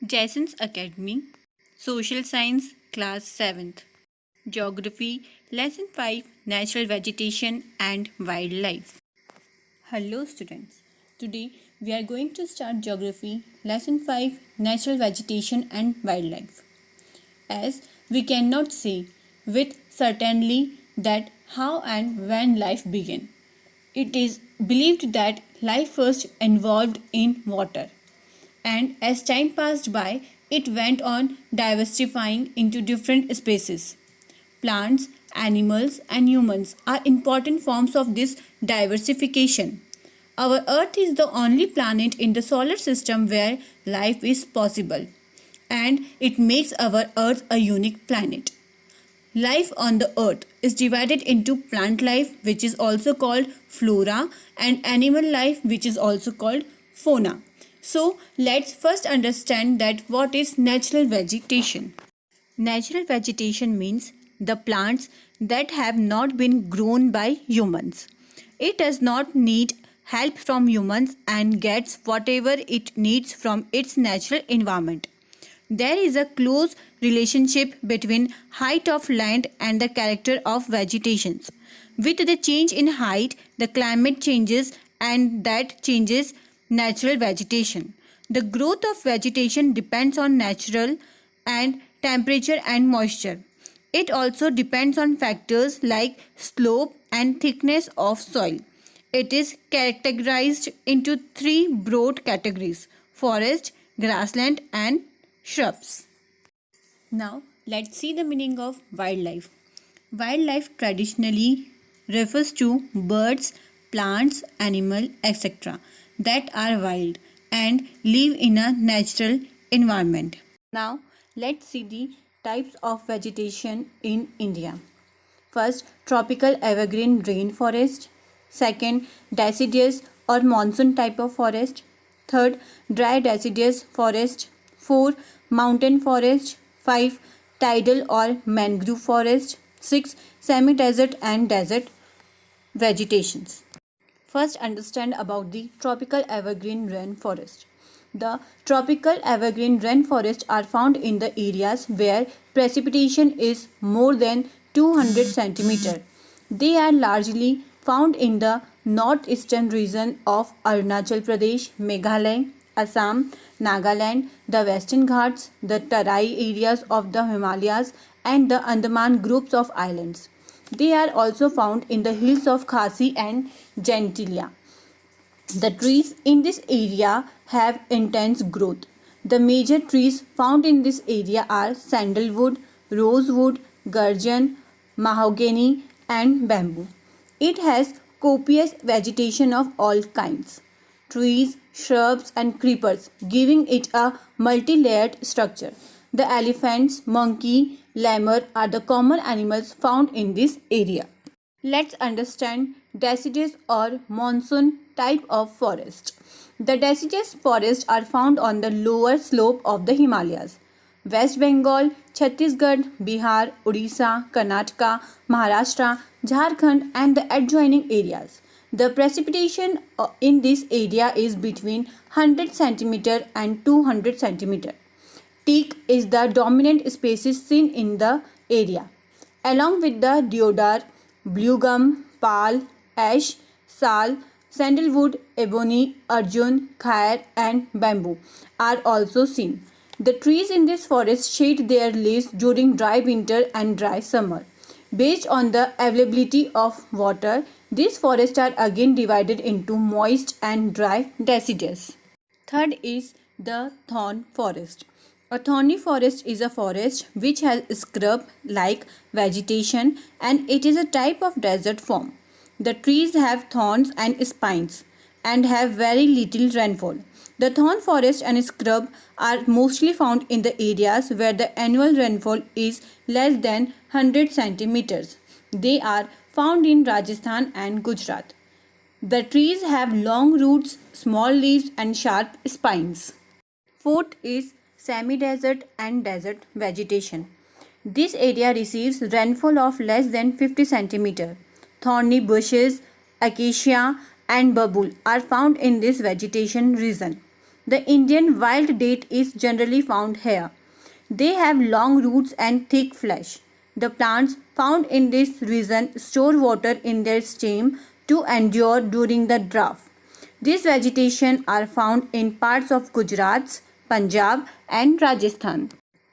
Jason's Academy, Social Science, Class 7th, Geography, Lesson 5, Natural Vegetation and Wildlife. Hello students, today we are going to start Geography, Lesson 5, Natural Vegetation and Wildlife. As we cannot say with certainty that how and when life began. It is believed that life first evolved in water, and as time passed by, it went on diversifying into different species. Plants, animals, and humans are important forms of this diversification. Our Earth is the only planet in the solar system where life is possible, and it makes our Earth a unique planet. Life on the earth is divided into plant life, which is also called flora, and animal life, which is also called fauna. So, let's first understand that what is natural vegetation. Natural vegetation means the plants that have not been grown by humans. It does not need help from humans and gets whatever it needs from its natural environment. There is a close relationship between height of land and the character of vegetation. With the change in height, the climate changes and that changes natural vegetation. The growth of vegetation depends on natural and temperature and moisture. It also depends on factors like slope and thickness of soil. It is categorized into three broad categories: forest, grassland, and shrubs. Now, let's see the meaning of wildlife. Wildlife traditionally refers to birds, plants, animals, etc. that are wild and live in a natural environment. Now, let's see the types of vegetation in India. First, tropical evergreen rainforest. Second, deciduous or monsoon type of forest. Third, dry deciduous forest. 4. Mountain forest. 5. Tidal or mangrove forest. 6. Semi-desert and desert vegetations. First, understand about the tropical evergreen rainforest. The tropical evergreen rainforests are found in the areas where precipitation is more than 200 centimeter. They are largely found in the northeastern region of Arunachal Pradesh, Meghalaya, Assam, Nagaland, the Western Ghats, the Tarai areas of the Himalayas, and the Andaman groups of islands. They are also found in the hills of Khasi and Gentilia. The trees in this area have intense growth. The major trees found in this area are sandalwood, rosewood, gurjan, mahogany, and bamboo. It has copious vegetation of all kinds: trees, shrubs, and creepers, giving it a multi-layered structure. The elephants, monkey, lemur are the common animals found in this area. Let's understand deciduous or monsoon type of forest. The deciduous forests are found on the lower slope of the Himalayas. West Bengal, Chhattisgarh, Bihar, Odisha, Karnataka, Maharashtra, Jharkhand, and the adjoining areas. The precipitation in this area is between 100 cm and 200 cm. Teak is the dominant species seen in the area, along with the deodar, blue gum, pal, ash, sal, sandalwood, ebony, arjun, khair, and bamboo are also seen. The trees in this forest shed their leaves during dry winter and dry summer. Based on the availability of water, these forests are again divided into moist and dry deciduous. Third is the thorn forest. A thorny forest is a forest which has scrub-like vegetation, and it is a type of desert form. The trees have thorns and spines and have very little rainfall. The thorn forest and scrub are mostly found in the areas where the annual rainfall is less than 100 centimeters. They are found in Rajasthan and Gujarat. The trees have long roots, small leaves, and sharp spines. Fourth is semi-desert and desert vegetation. This area receives rainfall of less than 50 centimeters. Thorny bushes, acacia, and babul are found in this vegetation region. The Indian wild date is generally found here. They have long roots and thick flesh. The plants found in this region store water in their stem to endure during the drought. These vegetation are found in parts of Gujarat, Punjab and Rajasthan.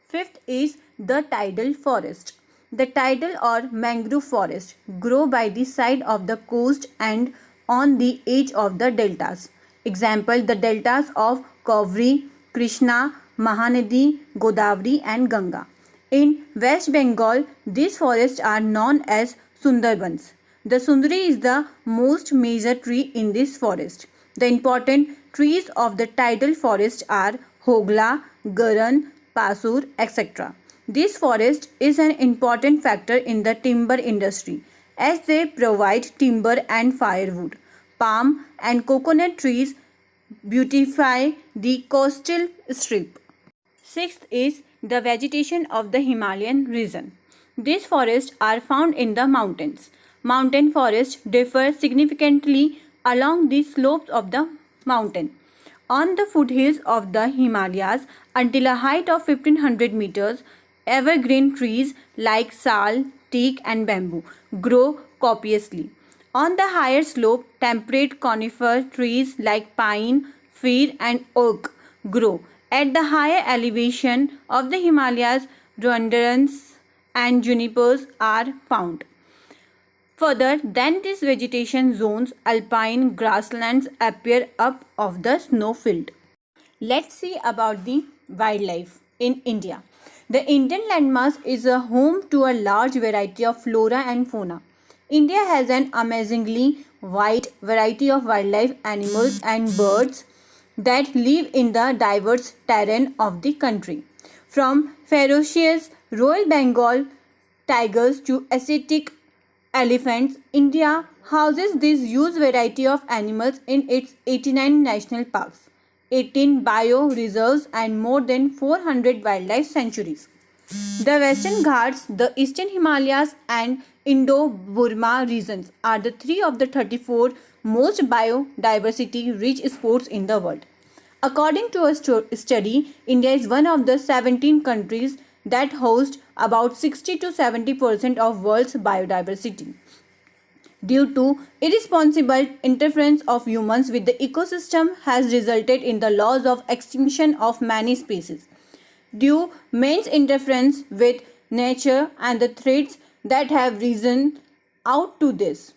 Fifth is the tidal forest. The tidal or mangrove forest grow by the side of the coast and on the edge of the deltas. Example, the deltas of Kaveri, Krishna, Mahanadi, Godavari and Ganga. In West Bengal, these forests are known as Sundarbans. The Sundari is the most major tree in this forest. The important trees of the tidal forest are Hogla, Garan, Pasur, etc. This forest is an important factor in the timber industry as they provide timber and firewood. Palm and coconut trees beautify the coastal strip. Sixth is the vegetation of the Himalayan region. These forests are found in the mountains. Mountain forests differ significantly along the slopes of the mountain. On the foothills of the Himalayas, until a height of 1500 meters, evergreen trees like sal, teak and bamboo grow copiously. On the higher slope, temperate conifer trees like pine, fir and oak grow. At the higher elevation of the Himalayas, rhododendrons and junipers are found. Further than these vegetation zones, alpine grasslands appear up of the snowfield. Let's see about the wildlife in India. The Indian landmass is a home to a large variety of flora and fauna. India has an amazingly wide variety of wildlife, animals and birds that live in the diverse terrain of the country. From ferocious Royal Bengal tigers to ascetic elephants, India houses this huge variety of animals in its 89 national parks, 18 bioreserves and more than 400 wildlife sanctuaries. The Western Ghats, the Eastern Himalayas and Indo-Burma regions are the three of the 34 most biodiversity-rich spots in the world. According to a study, India is one of the 17 countries that host about 60 to 70% of world's biodiversity. Due to irresponsible interference of humans with the ecosystem has resulted in the loss of extinction of many species. Due man's interference with nature and the threats that have risen out to this.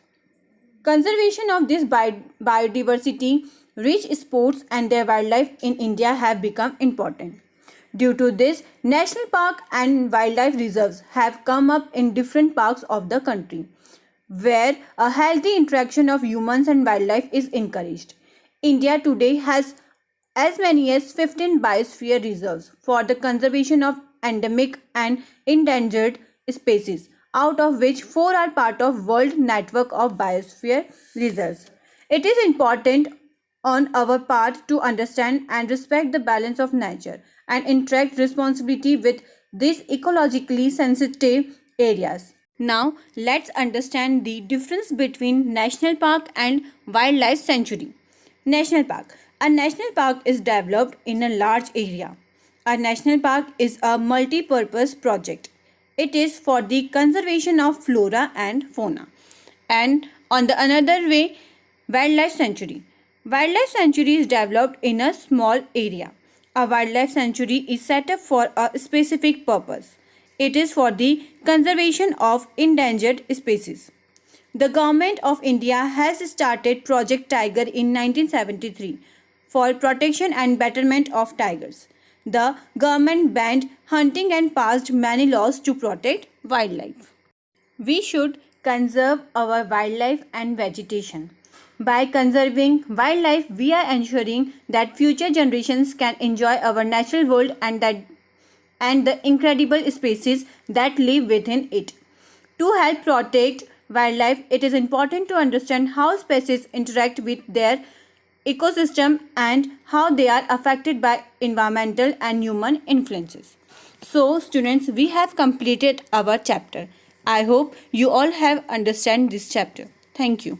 Conservation of this biodiversity, rich sports and their wildlife in India have become important. Due to this, national park and wildlife reserves have come up in different parts of the country, where a healthy interaction of humans and wildlife is encouraged. India today has as many as 15 biosphere reserves for the conservation of endemic and endangered species, out of which 4 are part of World Network of Biosphere Reserves. It is important on our part to understand and respect the balance of nature and interact responsibly with these ecologically sensitive areas. Now, let's understand the difference between national park and wildlife sanctuary. National park. A national park is developed in a large area. A national park is a multi-purpose project. It is for the conservation of flora and fauna. And on the another way, wildlife sanctuary. Wildlife sanctuary is developed in a small area. A wildlife sanctuary is set up for a specific purpose. It is for the conservation of endangered species. The Government of India has started Project Tiger in 1973 for protection and betterment of tigers. The government banned hunting and passed many laws to protect wildlife. We should conserve our wildlife and vegetation. By conserving wildlife, we are ensuring that future generations can enjoy our natural world and the incredible species that live within it. To help protect wildlife, it is important to understand how species interact with their ecosystem and how they are affected by environmental and human influences. So, students, we have completed our chapter. I hope you all have understand this chapter. Thank you.